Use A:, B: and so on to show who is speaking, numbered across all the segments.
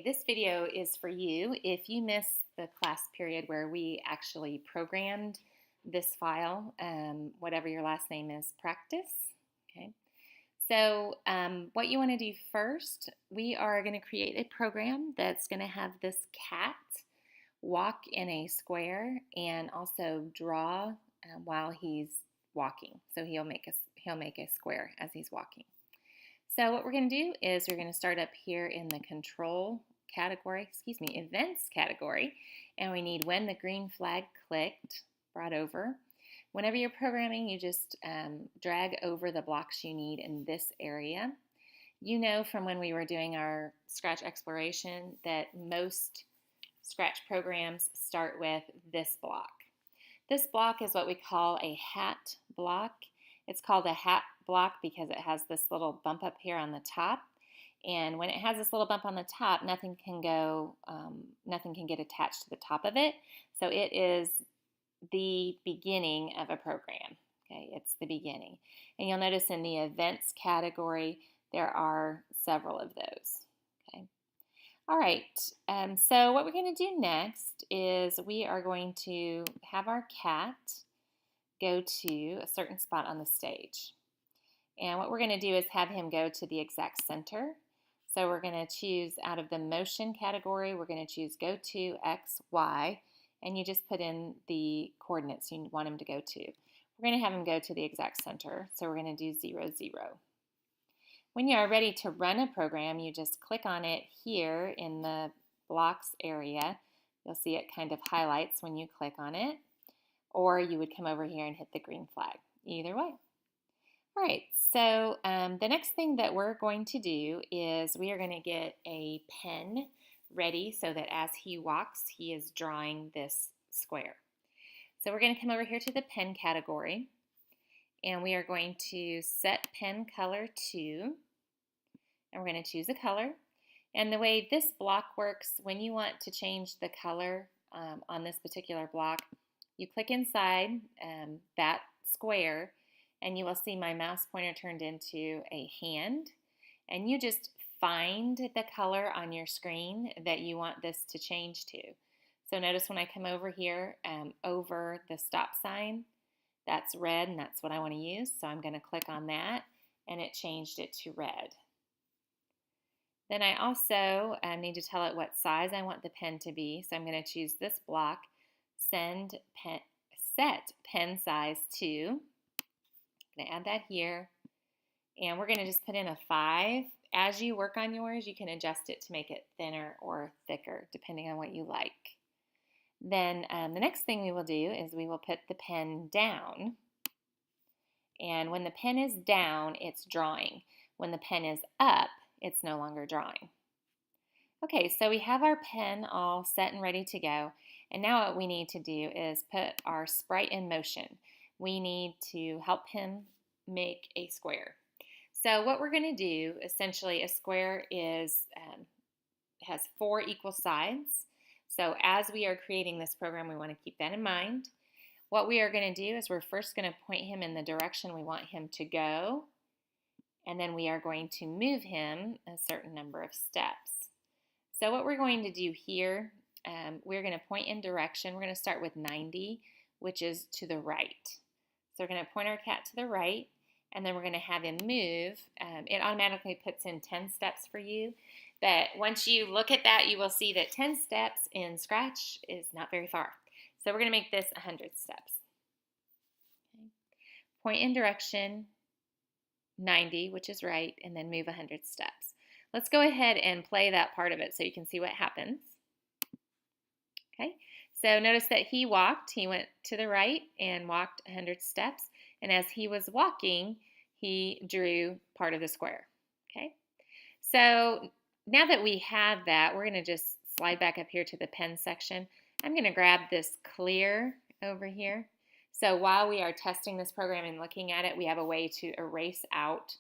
A: this video is for you. If you missed the class period where we actually programmed this file, whatever your last name is, practice. Okay. So what you want to do first, we are going to create a program that's going to have this cat walk in a square and also draw while he's walking. So he'll make a square as he's walking. So what we're going to do is we're going to start up here in the events category, and we need when the green flag clicked, brought over. Whenever you're programming, you just drag over the blocks you need in this area. You know from when we were doing our Scratch exploration that most Scratch programs start with this block. This block is what we call a hat block. It's called a hat block because it has this little bump up here on the top. And when it has this little bump on the top, nothing can get attached to the top of it. So it is the beginning of a program. Okay, it's the beginning. And you'll notice in the events category, there are several of those. Okay. All right, so what we're going to do next is we are going to have our cat go to a certain spot on the stage. And what we're going to do is have him go to the exact center. So we're going to choose out of the motion category, we're going to choose go to X, Y, and you just put in the coordinates you want him to go to. We're going to have him go to the exact center, so we're going to do 0, 0. When you are ready to run a program, you just click on it here in the blocks area. You'll see it kind of highlights when you click on it, or you would come over here and hit the green flag. Either way. All right, so the next thing that we're going to do is we are going to get a pen ready so that as he walks, he is drawing this square. So we're going to come over here to the pen category, and we are going to set pen color to, and we're going to choose a color. And the way this block works, when you want to change the color on this particular block, you click inside that square, and you will see my mouse pointer turned into a hand, and you just find the color on your screen that you want this to change to. So notice when I come over here over the stop sign, that's red, and that's what I want to use. So I'm going to click on that, and it changed it to red. Then I also need to tell it what size I want the pen to be. So I'm going to choose this block, set pen size to. I'm going to add that here, and we're going to just put in a 5. As you work on yours, you can adjust it to make it thinner or thicker, depending on what you like. Then the next thing we will do is we will put the pen down, and when the pen is down, it's drawing. When the pen is up, it's no longer drawing. Okay, so we have our pen all set and ready to go, and now what we need to do is put our sprite in motion. We need to help him make a square. So what we're going to do, essentially, a square has 4 equal sides. So as we are creating this program, we want to keep that in mind. What we are going to do is we're first going to point him in the direction we want him to go, and then we are going to move him a certain number of steps. So what we're going to do here, we're going to point in direction. We're going to start with 90, which is to the right. So we're going to point our cat to the right, and then we're going to have him move. It automatically puts in 10 steps for you, but once you look at that, you will see that 10 steps in Scratch is not very far. So we're going to make this 100 steps. Okay. Point in direction 90, which is right, and then move 100 steps. Let's go ahead and play that part of it so you can see what happens. Okay. So notice that he went to the right and walked 100 steps, and as he was walking, he drew part of the square. Okay, so now that we have that, we're going to just slide back up here to the pen section. I'm going to grab this clear over here. So while we are testing this program and looking at it, we have a way to erase out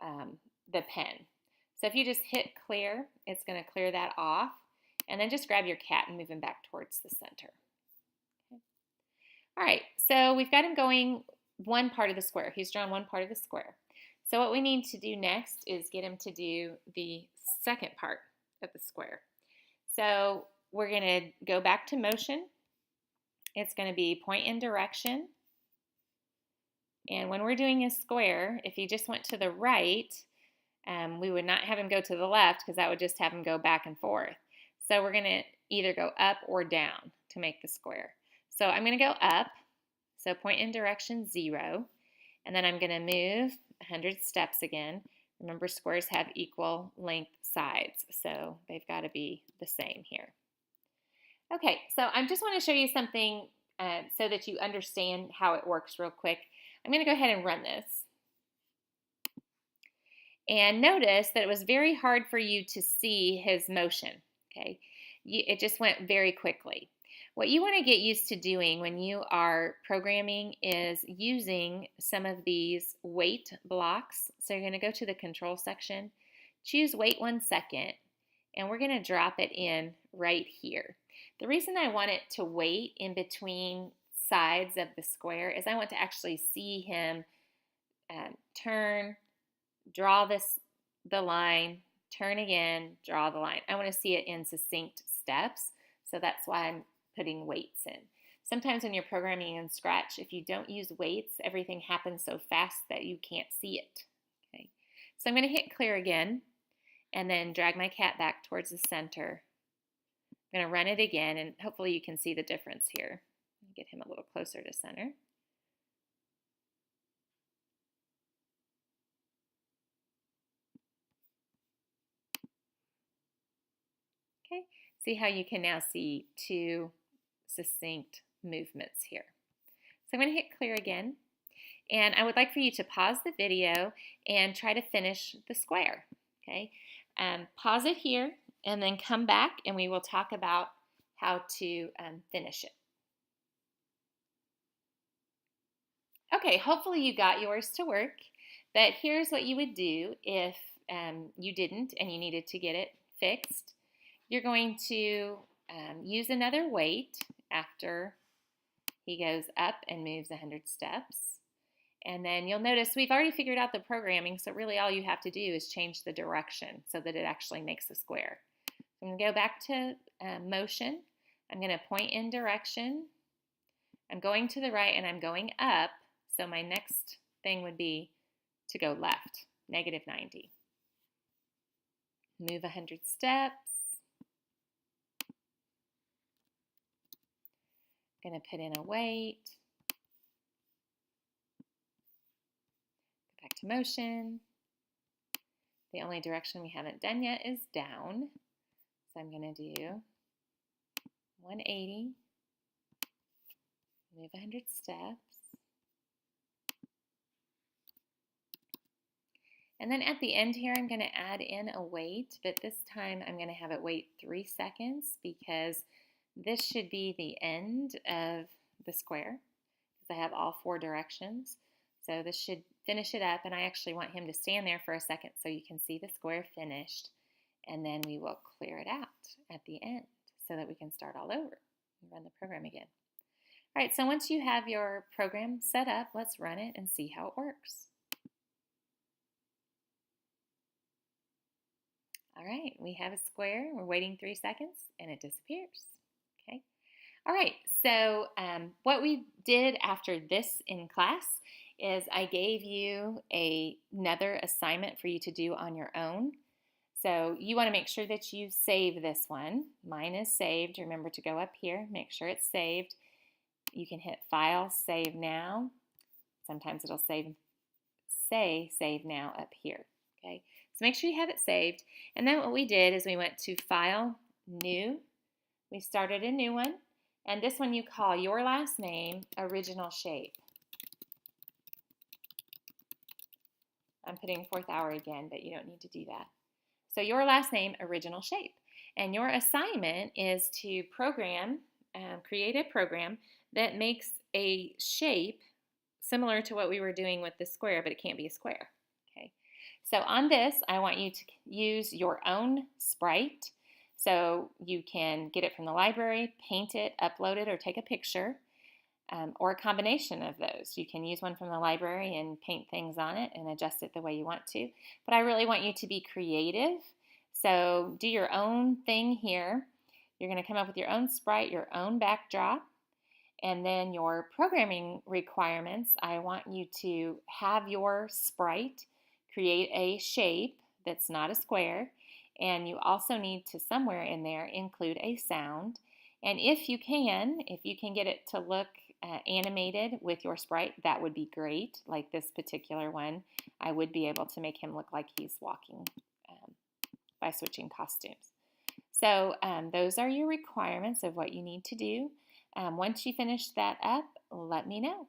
A: the pen. So if you just hit clear, it's going to clear that off. And then just grab your cat and move him back towards the center. Okay. All right, so we've got him going one part of the square. He's drawn one part of the square. So what we need to do next is get him to do the second part. of the square. So we're going to go back to motion. It's going to be point in direction. And when we're doing a square, if he just went to the right, we would not have him go to the left because that would just have him go back and forth. So we're going to either go up or down to make the square. So I'm going to go up, so point in direction 0, and then I'm going to move 100 steps again. Remember, squares have equal length sides, so they've got to be the same here. Okay, so I just want to show you something so that you understand how it works real quick. I'm going to go ahead and run this. And notice that it was very hard for you to see his motion, okay? It just went very quickly. What you want to get used to doing when you are programming is using some of these wait blocks. So you're going to go to the control section, choose wait 1 second, and we're going to drop it in right here. The reason I want it to wait in between sides of the square is I want to actually see him turn, draw the line, turn again, draw the line. I want to see it in succinct steps, so that's why I'm putting weights in. Sometimes when you're programming in Scratch, if you don't use weights, everything happens so fast that you can't see it. Okay, so I'm going to hit clear again, and then drag my cat back towards the center. I'm going to run it again, and hopefully you can see the difference here. Get him a little closer to center. Okay, see how you can now see 2 succinct movements here. So I'm going to hit clear again, and I would like for you to pause the video and try to finish the square. Okay, pause it here and then come back and we will talk about how to finish it. Okay, hopefully you got yours to work, but here's what you would do if you didn't and you needed to get it fixed. You're going to use another weight after he goes up and moves 100 steps. And then you'll notice we've already figured out the programming, so really all you have to do is change the direction so that it actually makes a square. I'm going to go back to motion. I'm going to point in direction. I'm going to the right and I'm going up, so my next thing would be to go left, -90. Move 100 steps. I'm going to put in a weight. Go back to motion. The only direction we haven't done yet is down. So I'm going to do 180. Move 100 steps. And then at the end here, I'm going to add in a weight, but this time I'm going to have it wait 3 seconds because this should be the end of the square because I have all 4 directions. So this should finish it up, and I actually want him to stand there for a second so you can see the square finished, and then we will clear it out at the end so that we can start all over and run the program again. All right, so once you have your program set up, let's run it and see how it works. All right, we have a square. We're waiting 3 seconds, and it disappears. Okay. All right, so what we did after this in class is I gave you another assignment for you to do on your own. So you want to make sure that you save this one. Mine is saved. Remember to go up here, make sure it's saved. You can hit File, Save Now. Sometimes it'll say Save Now up here. Okay, so make sure you have it saved. And then what we did is we went to File, New. We started a new one. And this one you call your last name, original shape. I'm putting 4th hour again, but you don't need to do that. So your last name, original shape. And your assignment is to program, create a program that makes a shape similar to what we were doing with the square, but it can't be a square. Okay. So on this, I want you to use your own sprite. So you can get it from the library, paint it, upload it, or take a picture, or a combination of those. You can use one from the library and paint things on it and adjust it the way you want to. But I really want you to be creative. So do your own thing here. You're going to come up with your own sprite, your own backdrop, and then your programming requirements. I want you to have your sprite create a shape that's not a square, and you also need to somewhere in there include a sound. And if you can get it to look animated with your sprite, that would be great. Like this particular one, I would be able to make him look like he's walking by switching costumes. So those are your requirements of what you need to do. Once you finish that up, let me know.